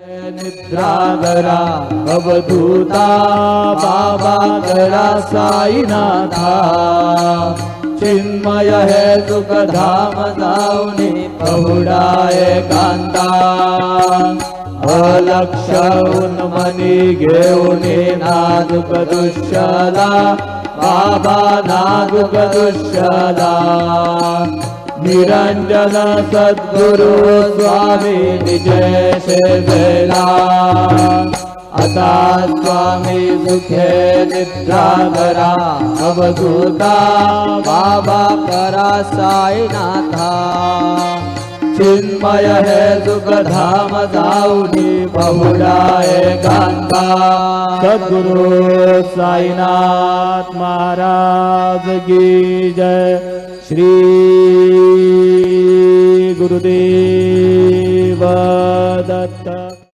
निद्रागरा अवधूता बाबा गरा साईनाथा चिन्मय है सुख धाम जाऊनी पहुडाए कांता अलक्ष उन्मनी घेऊनी नाजुक दुष्यला बाबा नाजुक दुष्यला निरंजन सद्गुरु स्वामी जय सेवेला आता स्वामी सुखे निद्रागरा अवधूता बाबा करा साईनाथा चिन्मय है सुख धाम जाऊनी बहुडाए कांता सद्गुरु साईनाथ महाराज की जय। श्री गुरुदेव दत्त।